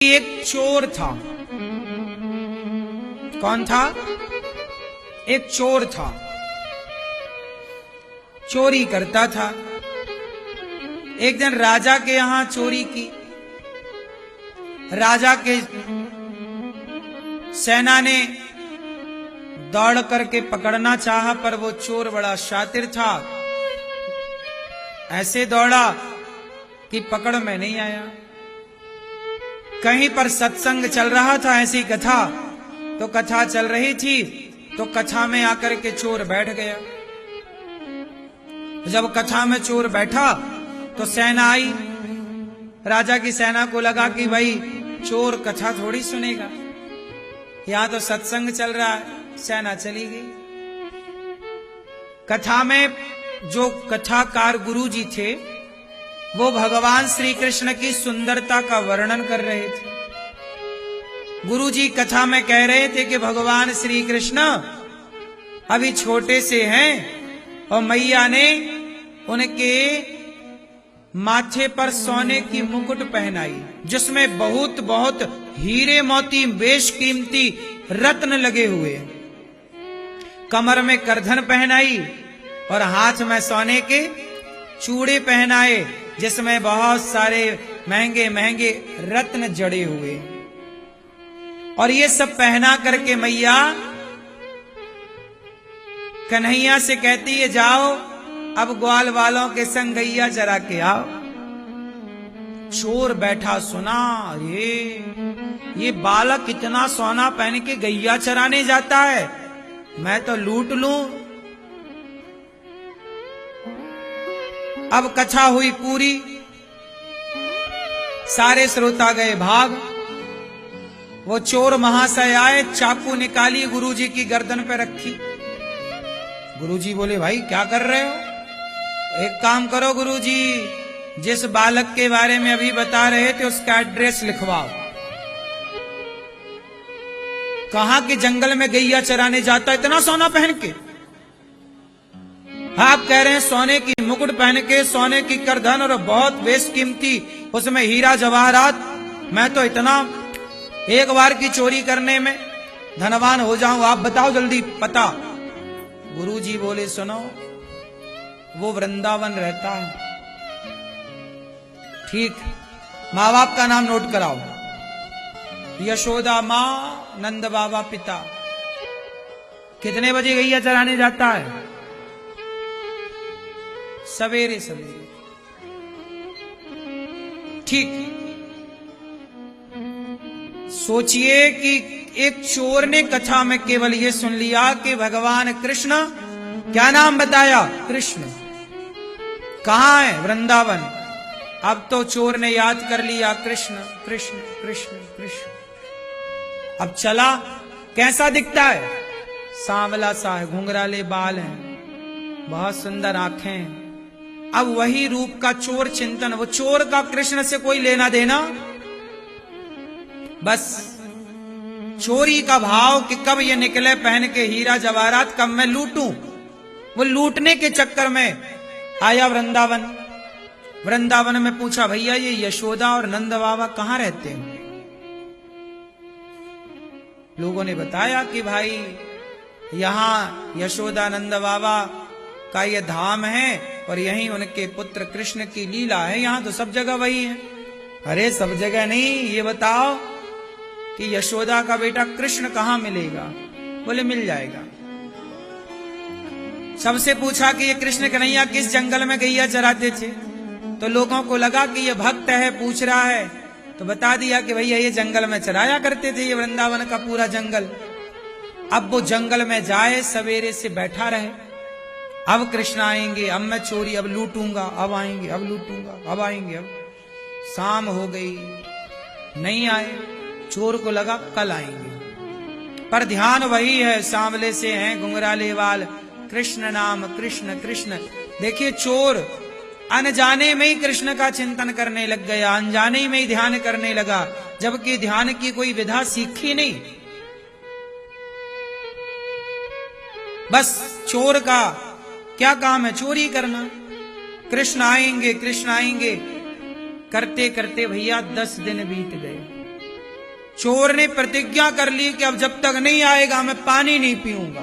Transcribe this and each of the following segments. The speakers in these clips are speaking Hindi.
एक चोर था। कौन था? एक चोर था, चोरी करता था। एक दिन राजा के यहां चोरी की। राजा के सेना ने दौड़ करके पकड़ना चाहा, पर वो चोर बड़ा शातिर था। ऐसे दौड़ा कि पकड़ में नहीं आया। कहीं पर सत्संग चल रहा था, ऐसी कथा, तो कथा चल रही थी, तो कथा में आकर के चोर बैठ गया। जब कथा में चोर बैठा तो सेना आई। राजा की सेना को लगा कि भाई चोर कथा थोड़ी सुनेगा, यहां तो सत्संग चल रहा है। सेना चली गई। कथा में जो कथाकार गुरुजी थे वो भगवान श्री कृष्ण की सुंदरता का वर्णन कर रहे थे। गुरुजी कथा में कह रहे थे कि भगवान श्री कृष्ण अभी छोटे से हैं और मैया ने उनके माथे पर सोने की मुकुट पहनाई, जिसमें बहुत बहुत हीरे मोती बेशकीमती रत्न लगे हुए। कमर में करधन पहनाई और हाथ में सोने के चूड़े पहनाए, जिसमें बहुत सारे महंगे महंगे रत्न जड़े हुए। और ये सब पहना करके मैया कन्हैया से कहती है, जाओ अब ग्वाल वालों के संग गैया चरा के आओ। चोर बैठा सुना, ये बालक इतना सोना पहन के गैया चराने जाता है, मैं तो लूट लूं। अब कथा हुई पूरी, सारे श्रोता गए भाग। वो चोर महाशय आए, चाकू निकाली, गुरुजी की गर्दन पे रखी। गुरुजी बोले, भाई क्या कर रहे हो? एक काम करो गुरुजी, जिस बालक के बारे में अभी बता रहे थे उसका एड्रेस लिखवाओ। कहा कि जंगल में गैया चराने जाता इतना सोना पहन के। आप कह रहे हैं सोने की मुकुट पहन के, सोने की करधन और बहुत बेशकीमती उसमें हीरा जवाहरात। मैं तो इतना एक बार की चोरी करने में धनवान हो जाऊं, आप बताओ जल्दी पता। गुरुजी बोले, सुनो, वो वृंदावन रहता है। ठीक, माँ बाप का नाम नोट कराओ। यशोदा माँ, नंद बाबा पिता। कितने बजे गैया चराने जाता है? सवेरे सवेरे। ठीक, सोचिए कि एक चोर ने कथा में केवल ये सुन लिया कि भगवान कृष्ण, क्या नाम बताया? कृष्ण। कहां है? वृंदावन। अब तो चोर ने याद कर लिया, कृष्ण कृष्ण कृष्ण कृष्ण। अब चला, कैसा दिखता है? सांवला सा है, घुंघराले बाल हैं, बहुत सुंदर आंखें हैं। अब वही रूप का चोर चिंतन, वो चोर का कृष्ण से कोई लेना देना, बस चोरी का भाव कि कब ये निकले पहन के हीरा जवाहरात, कब मैं लूटूं। वो लूटने के चक्कर में आया वृंदावन। वृंदावन में पूछा, भैया ये यशोदा और नंद बाबा कहां रहते हैं? लोगों ने बताया कि भाई यहां यशोदा नंद बाबा का ये धाम है और यहीं उनके पुत्र कृष्ण की लीला है, यहां तो सब जगह वही है। अरे सब जगह नहीं, ये बताओ कि यशोदा का बेटा कृष्ण कहां मिलेगा? बोले मिल जाएगा। सबसे पूछा कि ये कृष्ण कन्हैया किस जंगल में गैया चराते थे? तो लोगों को लगा कि ये भक्त है, पूछ रहा है, तो बता दिया कि भैया ये जंगल में चराया करते थे, ये वृंदावन का पूरा जंगल। अब वो जंगल में जाए, सवेरे से बैठा रहे, अब कृष्ण आएंगे, अब मैं चोरी, अब लूटूंगा, अब आएंगे, अब लूटूंगा, अब आएंगे। अब शाम हो गई, नहीं आए। चोर को लगा कल आएंगे, पर ध्यान वही है, सांवले से हैं, घुंघराले बाल, कृष्ण नाम, कृष्ण कृष्ण। देखिए चोर अनजाने में ही कृष्ण का चिंतन करने लग गया, अनजाने में ही ध्यान करने लगा, जबकि ध्यान की कोई विधा सीखी नहीं। बस चोर का क्या काम है? चोरी करना। कृष्ण आएंगे, कृष्ण आएंगे, करते करते भैया 10 दिन बीत गए। चोर ने प्रतिज्ञा कर ली कि अब जब तक नहीं आएगा मैं पानी नहीं पीऊंगा।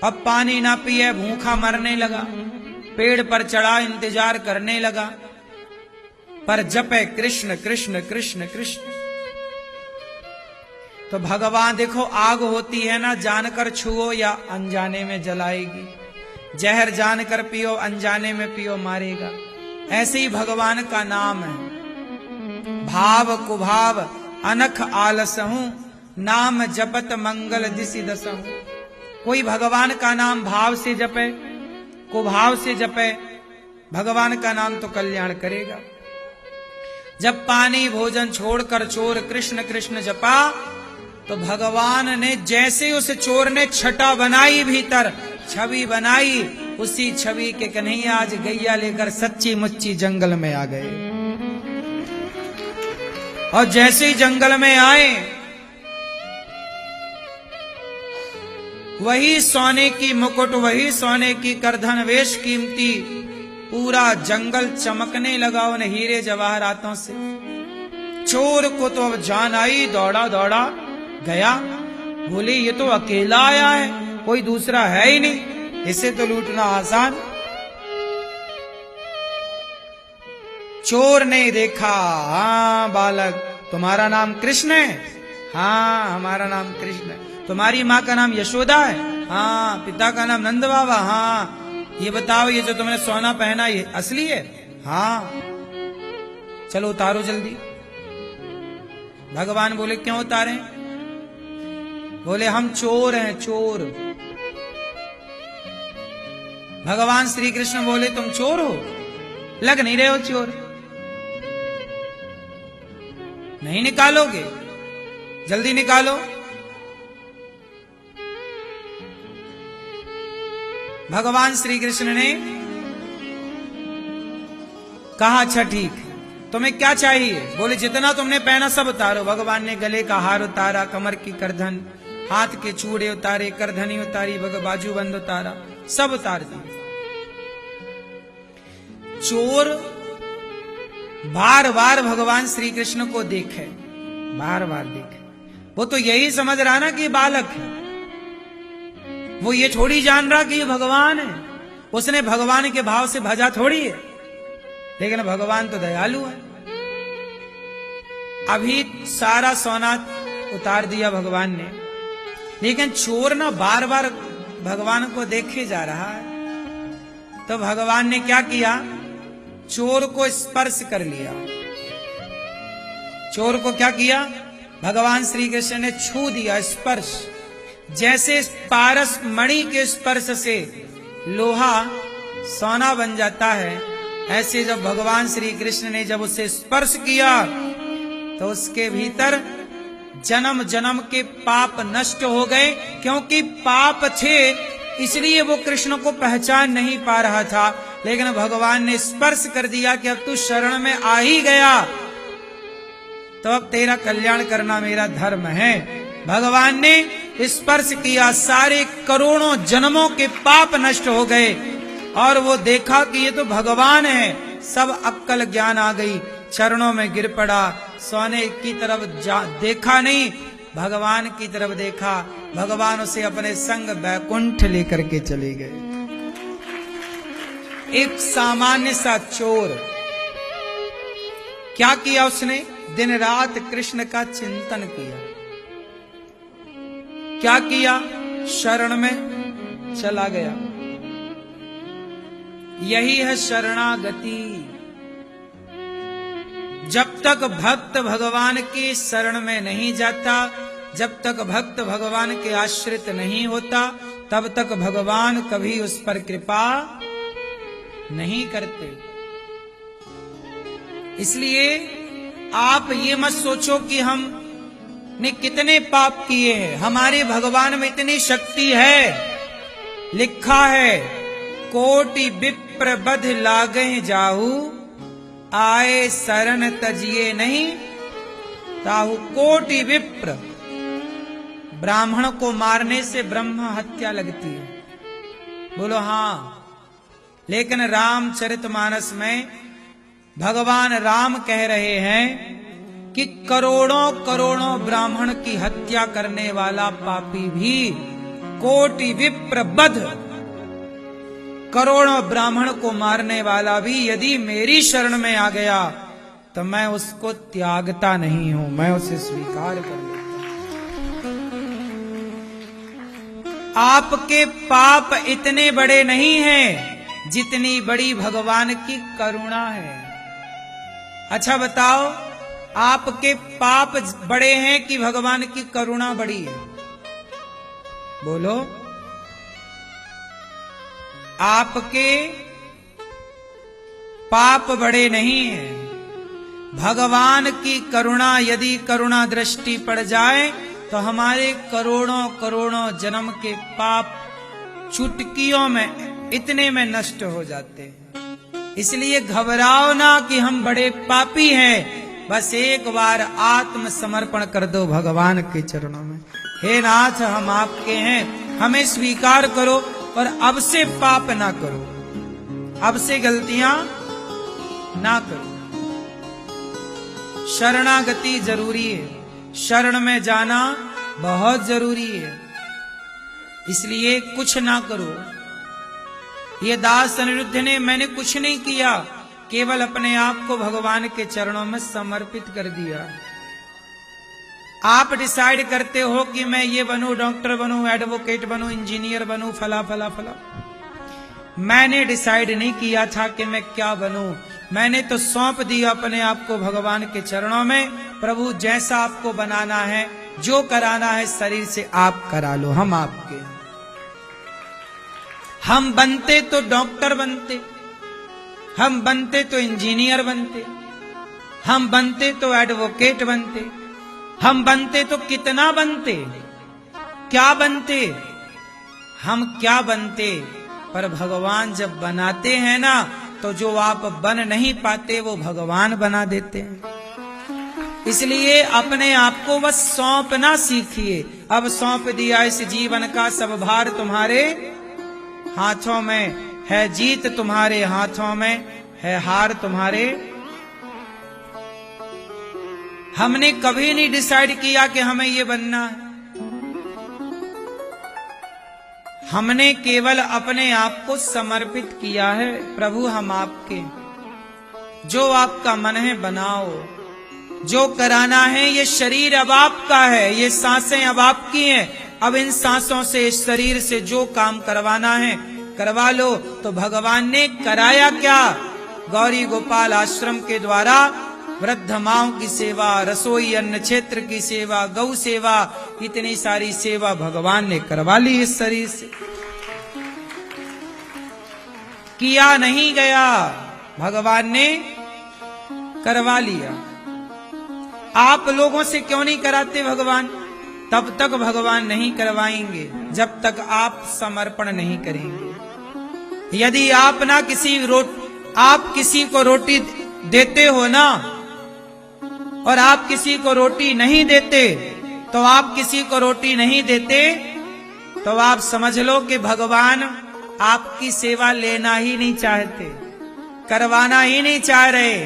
अब पानी ना पिए, भूखा मरने लगा, पेड़ पर चढ़ा इंतजार करने लगा, पर जपे कृष्ण कृष्ण कृष्ण कृष्ण। तो भगवान देखो, आग होती है ना, जानकर छुओ या अनजाने में जलाएगी, जहर जानकर पियो अनजाने में पियो मारेगा। ऐसे ही भगवान का नाम है। भाव कुभाव अनख आलसहूं, नाम जपत मंगल दिसि दसहूं। कोई भगवान का नाम भाव से जपे, कुभाव से जपे, भगवान का नाम तो कल्याण करेगा। जब पानी भोजन छोड़कर चोर कृष्ण कृष्ण जपा, तो भगवान ने जैसे उस चोर ने छटा बनाई, भीतर छवि बनाई, उसी छवि के कन्हैया आज गैया लेकर सच्ची मुच्ची जंगल में आ गए। और जैसे ही जंगल में आए, वही सोने की मुकुट, वही सोने की करधन, वेश कीमती, पूरा जंगल चमकने लगा उन हीरे जवाहरातों से। चोर को तो अब जान आई, दौड़ा दौड़ा गया, बोले ये तो अकेला आया है, कोई दूसरा है ही नहीं, इसे तो लूटना आसान। चोर ने देखा, हाँ बालक तुम्हारा नाम कृष्ण है? हाँ हमारा नाम कृष्ण है। तुम्हारी माँ का नाम यशोदा है? हाँ। पिता का नाम नंद बाबा? हाँ। ये बताओ, ये जो तुमने सोना पहना ये असली है? हाँ। चलो उतारो जल्दी। भगवान बोले क्यों उतारे? बोले हम चोर हैं, चोर। भगवान श्री कृष्ण बोले तुम चोर हो? लग नहीं रहे हो चोर, नहीं निकालोगे? जल्दी निकालो। भगवान श्री कृष्ण ने कहा अच्छा ठीक, तुम्हें क्या चाहिए? बोले जितना तुमने पहना सब उतारो। भगवान ने गले का हार उतारा, कमर की करधन, हाथ के चूड़े उतारे, करधनी उतारी, बाजूबंद उतारा, सब उतार दिए। चोर बार बार भगवान श्री कृष्ण को देखे, बार बार देखे। वो तो यही समझ रहा ना कि ये बालक है, वो ये थोड़ी जान रहा कि ये भगवान है। उसने भगवान के भाव से भजा थोड़ी है, लेकिन भगवान तो दयालु है। अभी सारा सोना उतार दिया भगवान ने, लेकिन चोर ना बार बार भगवान को देखे जा रहा है। तो भगवान ने क्या किया? चोर को स्पर्श कर लिया। चोर को क्या किया? भगवान श्री कृष्ण ने छू दिया, स्पर्श। जैसे पारस मणि के स्पर्श से लोहा सोना बन जाता है, ऐसे जब भगवान श्री कृष्ण ने जब उसे स्पर्श किया, तो उसके भीतर जन्म जन्म के पाप नष्ट हो गए। क्योंकि पाप थे इसलिए वो कृष्ण को पहचान नहीं पा रहा था, लेकिन भगवान ने स्पर्श कर दिया कि अब तू शरण में आ ही गया, तो अब तेरा कल्याण करना मेरा धर्म है। भगवान ने स्पर्श किया, सारे करोड़ों जन्मों के पाप नष्ट हो गए, और वो देखा कि ये तो भगवान है। सब अक्कल ज्ञान आ गई, चरणों में गिर पड़ा, सोने की तरफ देखा नहीं, भगवान की तरफ देखा। भगवान उसे अपने संग बैकुंठ लेकर के चले गए। एक सामान्य सा चोर क्या किया? उसने दिन रात कृष्ण का चिंतन किया। क्या किया? शरण में चला गया। यही है शरणागति। जब तक भक्त भगवान के शरण में नहीं जाता, जब तक भक्त भगवान के आश्रित नहीं होता, तब तक भगवान कभी उस पर कृपा नहीं करते। इसलिए आप ये मत सोचो कि हम ने कितने पाप किए हैं, हमारे भगवान में इतनी शक्ति है। लिखा है, कोटि विप्र बध लागे जाहू, आए शरण तजिए नहीं ताहू। कोटि विप्र, ब्राह्मण को मारने से ब्रह्म हत्या लगती है। बोलो हाँ, लेकिन रामचरितमानस में भगवान राम कह रहे हैं कि करोड़ों करोड़ों ब्राह्मण की हत्या करने वाला पापी भी, कोटि विप्र बध, करोड़ों ब्राह्मण को मारने वाला भी यदि मेरी शरण में आ गया तो मैं उसको त्यागता नहीं हूं, मैं उसे स्वीकार कर लेता। आपके पाप इतने बड़े नहीं हैं जितनी बड़ी भगवान की करुणा है। अच्छा बताओ, आपके पाप बड़े हैं कि भगवान की करुणा बड़ी है? बोलो। आपके पाप बड़े नहीं हैं। भगवान की करुणा, यदि करुणा दृष्टि पड़ जाए तो हमारे करोड़ों करोड़ों जन्म के पाप चुटकियों में, इतने में नष्ट हो जाते हैं। इसलिए घबराओ ना कि हम बड़े पापी हैं, बस एक बार आत्मसमर्पण कर दो भगवान के चरणों में। हे नाथ, हम आपके हैं, हमें स्वीकार करो और अब से पाप ना करो, अब से गलतियां ना करो। शरणागति जरूरी है, शरण में जाना बहुत जरूरी है। इसलिए कुछ ना करो। ये दास अनिरुद्ध ने, मैंने कुछ नहीं किया, केवल अपने आप को भगवान के चरणों में समर्पित कर दिया। आप डिसाइड करते हो कि मैं ये बनूं, डॉक्टर बनूं, एडवोकेट बनूं, इंजीनियर बनूं, फला फला फला। मैंने डिसाइड नहीं किया था कि मैं क्या बनूं। मैंने तो सौंप दिया अपने आप को भगवान के चरणों में। प्रभु, जैसा आपको बनाना है, जो कराना है शरीर से आप करा लो, हम आपके। हम बनते तो डॉक्टर बनते, हम बनते तो इंजीनियर बनते, हम बनते तो एडवोकेट बनते, हम बनते तो कितना बनते, क्या बनते, हम क्या बनते। पर भगवान जब बनाते हैं ना, तो जो आप बन नहीं पाते वो भगवान बना देते हैं। इसलिए अपने आप को बस सौंपना सीखिए। अब सौंप दिया इस जीवन का सब भार, तुम्हारे हाथों में है जीत, तुम्हारे हाथों में है हार तुम्हारे। हमने कभी नहीं डिसाइड किया कि हमें ये बनना है। हमने केवल अपने आप को समर्पित किया है। प्रभु, हम आपके, जो आपका मन है बनाओ, जो कराना है। ये शरीर अब आपका है, ये सांसें अब आपकी हैं। अब इन सांसों से, इस शरीर से जो काम करवाना है करवा लो। तो भगवान ने कराया क्या? गौरी गोपाल आश्रम के द्वारा वृद्ध माओं की सेवा, रसोई अन्न क्षेत्र की सेवा, गौ सेवा, इतनी सारी सेवा भगवान ने करवा ली इस शरीर से। किया नहीं गया, भगवान ने करवा लिया। आप लोगों से क्यों नहीं कराते भगवान? तब तक भगवान नहीं करवाएंगे जब तक आप समर्पण नहीं करेंगे। यदि आप ना आप किसी को रोटी देते हो ना, और आप किसी को रोटी नहीं देते, तो आप किसी को रोटी नहीं देते तो आप समझ लो कि भगवान आपकी सेवा लेना ही नहीं चाहते, करवाना ही नहीं चाह रहे।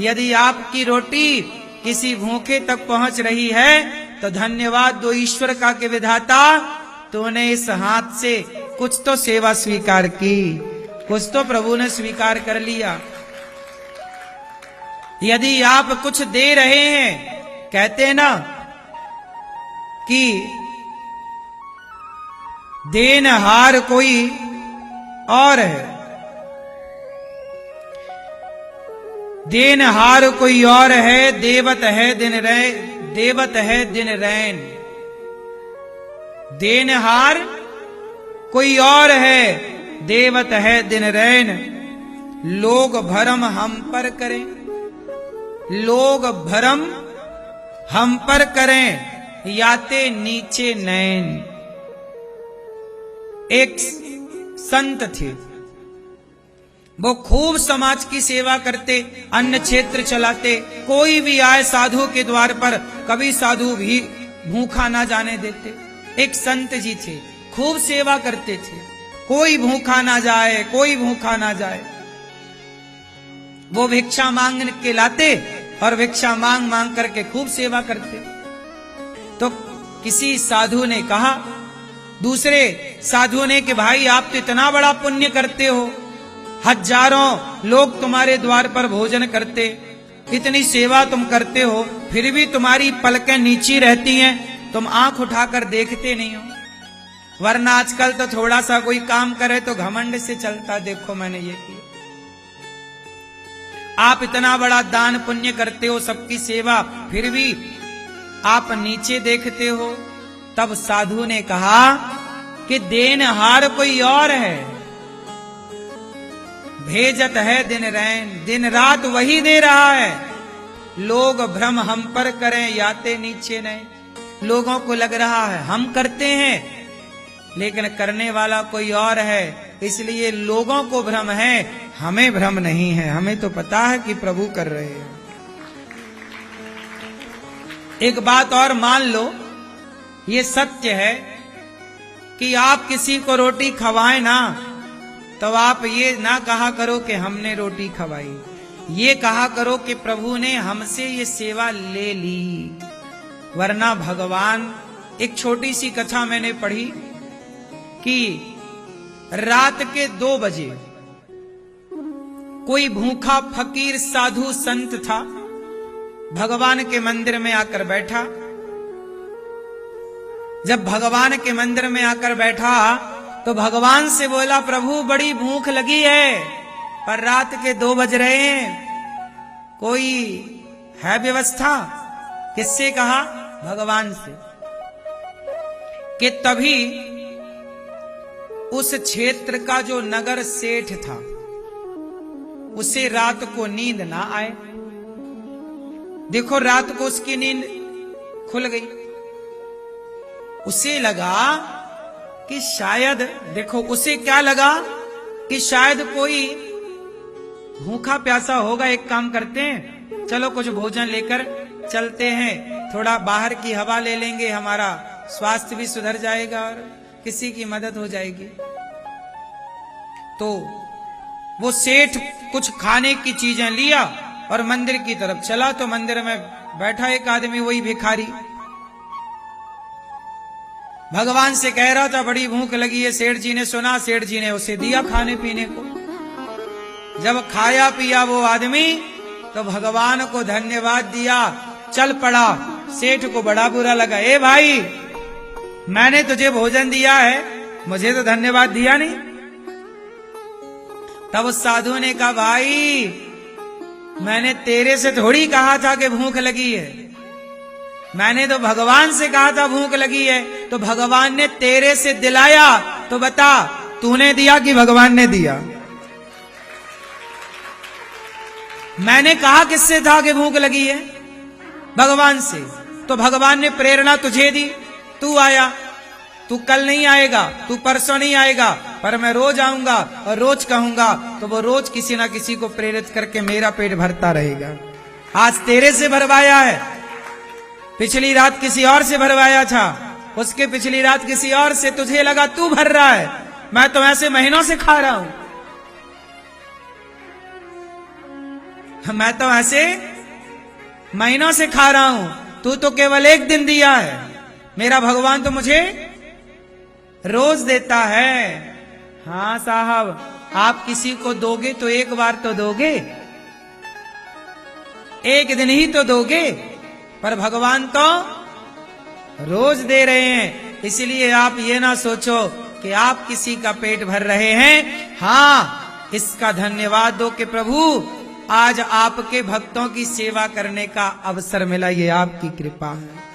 यदि आपकी रोटी किसी भूखे तक पहुंच रही है तो धन्यवाद दो ईश्वर का कि विधाता, तूने इस हाथ से कुछ तो सेवा स्वीकार की, कुछ तो प्रभु ने स्वीकार कर लिया। यदि आप कुछ दे रहे हैं, कहते हैं ना कि देनहार कोई और है, देनहार कोई और है, देवत है दिन रैन। देनहार कोई और है, देवत है दिन रैन। लोग भरम हम पर करें, लोग भरम हम पर करें, याते नीचे नैन। एक संत थे, वो खूब समाज की सेवा करते, अन्न क्षेत्र चलाते। कोई भी आए साधु के द्वार पर, कभी साधु भी भूखा ना जाने देते। एक संत जी थे, खूब सेवा करते थे, कोई भूखा ना जाए, कोई भूखा ना जाए। वो भिक्षा मांग के लाते और भिक्षा मांग मांग करके खूब सेवा करते। तो किसी साधु ने कहा, दूसरे साधुओं ने, कि भाई आप तो इतना बड़ा पुण्य करते हो, हजारों लोग तुम्हारे द्वार पर भोजन करते, इतनी सेवा तुम करते हो, फिर भी तुम्हारी पलकें नीची रहती हैं, तुम आंख उठाकर देखते नहीं हो। वरना आजकल तो थोड़ा सा कोई काम करे तो घमंड से चलता, देखो मैंने ये किया। आप इतना बड़ा दान पुण्य करते हो, सबकी सेवा, फिर भी आप नीचे देखते हो। तब साधु ने कहा कि देनहार कोई और है, भेजत है दिन रैन, दिन रात वही दे रहा है। लोग भ्रम हम पर करें, याते नीचे नहीं। लोगों को लग रहा है हम करते हैं, लेकिन करने वाला कोई और है, इसलिए लोगों को भ्रम है, हमें भ्रम नहीं है। हमें तो पता है कि प्रभु कर रहे हैं। एक बात और मान लो, ये सत्य है कि आप किसी को रोटी खवाएं ना, तो आप ये ना कहा करो कि हमने रोटी खवाई, ये कहा करो कि प्रभु ने हमसे ये सेवा ले ली। वरना भगवान, एक छोटी सी कथा मैंने पढ़ी कि रात के 2 बजे कोई भूखा फकीर साधु संत था, भगवान के मंदिर में आकर बैठा। जब भगवान के मंदिर में आकर बैठा तो भगवान से बोला, प्रभु बड़ी भूख लगी है, पर रात के 2 बज रहे हैं, कोई है व्यवस्था? किससे कहा? भगवान से। कि तभी उस क्षेत्र का जो नगर सेठ था, उसे रात को नींद ना आए। देखो, रात को उसकी नींद खुल गई। उसे लगा कि शायद, देखो उसे क्या लगा कि शायद कोई भूखा प्यासा होगा। एक काम करते हैं, चलो कुछ भोजन लेकर चलते हैं, थोड़ा बाहर की हवा ले लेंगे, हमारा स्वास्थ्य भी सुधर जाएगा और किसी की मदद हो जाएगी। तो वो सेठ कुछ खाने की चीजें लिया और मंदिर की तरफ चला। तो मंदिर में बैठा एक आदमी, वही भिखारी, भगवान से कह रहा था बड़ी भूख लगी है। सेठ जी ने सुना, सेठ जी ने उसे दिया खाने पीने को। जब खाया पिया वो आदमी, तो भगवान को धन्यवाद दिया, चल पड़ा। सेठ को बड़ा बुरा लगा, ए भाई, मैंने तुझे भोजन दिया है, मुझे तो धन्यवाद दिया नहीं। तब उस साधु ने कहा, भाई मैंने तेरे से थोड़ी कहा था कि भूख लगी है, मैंने तो भगवान से कहा था भूख लगी है। तो भगवान ने तेरे से दिलाया, तो बता तूने दिया कि भगवान ने दिया? मैंने कहा किससे था कि भूख लगी है? भगवान से। तो भगवान ने प्रेरणा तुझे दी, तू आया। तू कल नहीं आएगा, तू परसों नहीं आएगा, पर मैं रोज आऊंगा और रोज कहूंगा, तो वो रोज किसी ना किसी को प्रेरित करके मेरा पेट भरता रहेगा। आज तेरे से भरवाया है, पिछली रात किसी और से भरवाया था, उसके पिछली रात किसी और से, तुझे लगा तू भर रहा है, मैं तो ऐसे महीनों से खा रहा हूं, मैं तो ऐसे महीनों से खा रहा हूं, तू तो केवल एक दिन दिया है, मेरा भगवान तो मुझे रोज देता है। हाँ साहब, आप किसी को दोगे तो एक बार तो दोगे, एक दिन ही तो दोगे, पर भगवान तो रोज दे रहे हैं। इसलिए आप ये ना सोचो कि आप किसी का पेट भर रहे हैं। हाँ, इसका धन्यवाद दो कि प्रभु आज आपके भक्तों की सेवा करने का अवसर मिला, ये आपकी कृपा है।